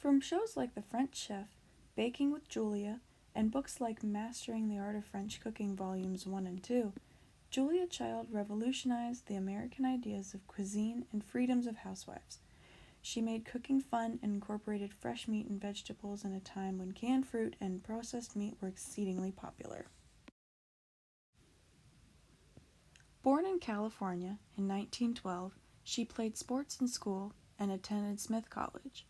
From shows like The French Chef, Baking with Julia, and books like Mastering the Art of French Cooking Volumes 1 and 2, Julia Child revolutionized the American ideas of cuisine and freedoms of housewives. She made cooking fun and incorporated fresh meat and vegetables in a time when canned fruit and processed meat were exceedingly popular. Born in California in 1912, she played sports in school and attended Smith College.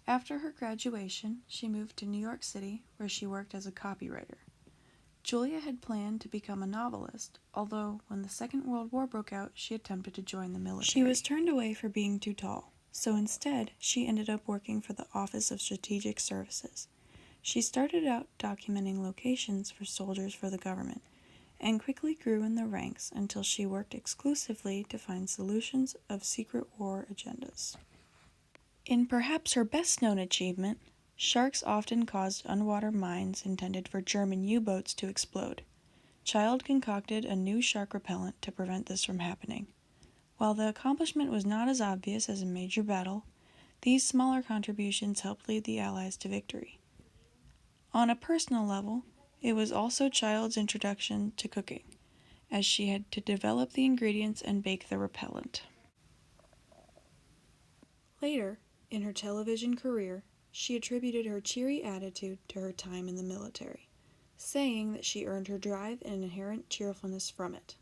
After her graduation, she moved to New York City, where she worked as a copywriter. Julia had planned to become a novelist, although when the Second World War broke out, she attempted to join the military. She was turned away for being too tall, so instead she ended up working for the Office of Strategic Services. She started out documenting locations for soldiers for the government, and quickly grew in the ranks until she worked exclusively to find solutions of secret war agendas. In perhaps her best-known achievement, sharks often caused underwater mines intended for German U-boats to explode. Child concocted a new shark repellent to prevent this from happening. While the accomplishment was not as obvious as a major battle, these smaller contributions helped lead the Allies to victory. On a personal level, it was also Child's introduction to cooking, as she had to develop the ingredients and bake the repellent. Later, in her television career, she attributed her cheery attitude to her time in the military, saying that she earned her drive and inherent cheerfulness from it.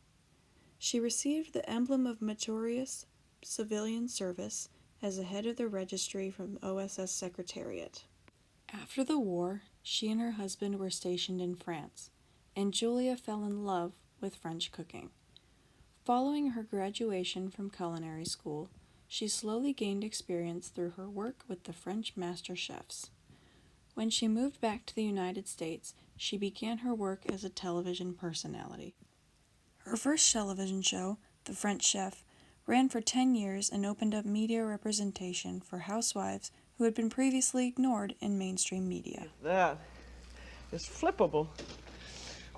She received the emblem of meritorious civilian service as the head of the registry from OSS Secretariat. After the war, she and her husband were stationed in France, and Julia fell in love with French cooking. Following her graduation from culinary school, she slowly gained experience through her work with the French master chefs. When she moved back to the United States, she began her work as a television personality. Her first television show, The French Chef, ran for 10 years and opened up media representation for housewives who had been previously ignored in mainstream media. That is flippable.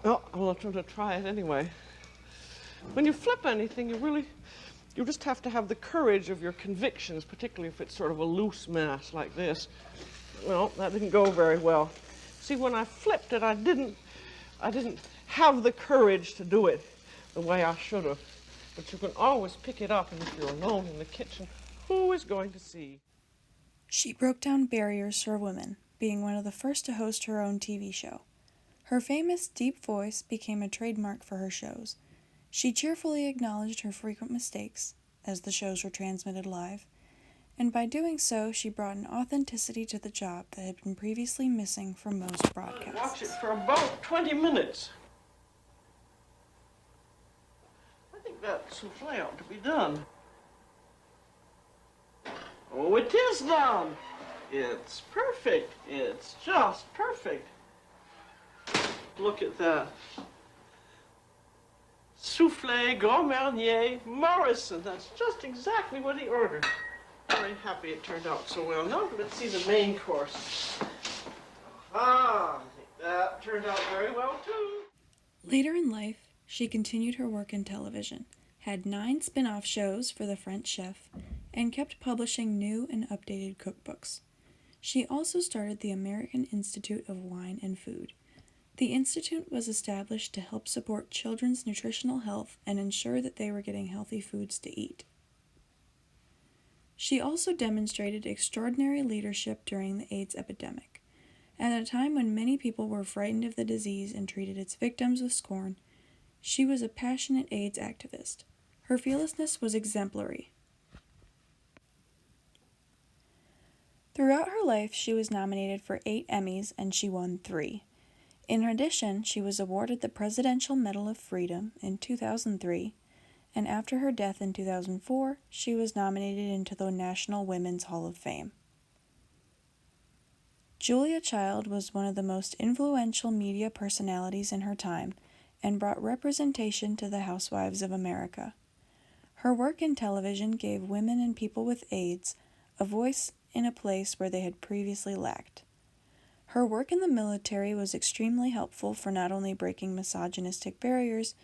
Well, I'm going to try it anyway. When you flip anything, you just have to have the courage of your convictions, particularly if it's sort of a loose mass like this. Well, that didn't go very well. See, when I flipped it, I didn't have the courage to do it the way I should have. But you can always pick it up, and if you're alone in the kitchen, who is going to see? She broke down barriers for women, being one of the first to host her own TV show. Her famous deep voice became a trademark for her shows. She cheerfully acknowledged her frequent mistakes, as the shows were transmitted live, and by doing so, she brought an authenticity to the job that had been previously missing from most broadcasts. Watch it for about 20 minutes. I think that souffle ought to be done. Oh, it is done. It's perfect. It's just perfect. Look at that. Souffle, Grand Marnier, Morrison. That's just exactly what he ordered. Very happy it turned out so well. Now let's see the main course. I think that turned out very well too. Later in life, she continued her work in television, had 9 spin-off shows for The French Chef, and kept publishing new and updated cookbooks. She also started the American Institute of Wine and Food. The institute was established to help support children's nutritional health and ensure that they were getting healthy foods to eat. She also demonstrated extraordinary leadership during the AIDS epidemic. At a time when many people were frightened of the disease and treated its victims with scorn, she was a passionate AIDS activist. Her fearlessness was exemplary. Throughout her life, she was nominated for 8 Emmys and she won 3. In addition, she was awarded the Presidential Medal of Freedom in 2003, and after her death in 2004, she was nominated into the National Women's Hall of Fame. Julia Child was one of the most influential media personalities in her time and brought representation to the housewives of America. Her work in television gave women and people with AIDS a voice in a place where they had previously lacked. Her work in the military was extremely helpful for not only breaking misogynistic barriers,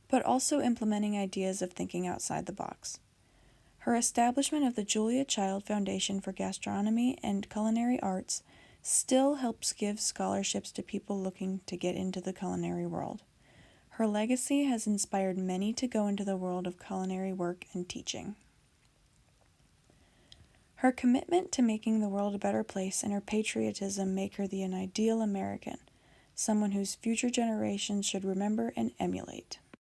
but also implementing ideas of thinking outside the box. Her establishment of the Julia Child Foundation for Gastronomy and Culinary Arts still helps give scholarships to people looking to get into the culinary world. Her legacy has inspired many to go into the world of culinary work and teaching. Her commitment to making the world a better place and her patriotism make her an ideal American, someone whose future generations should remember and emulate.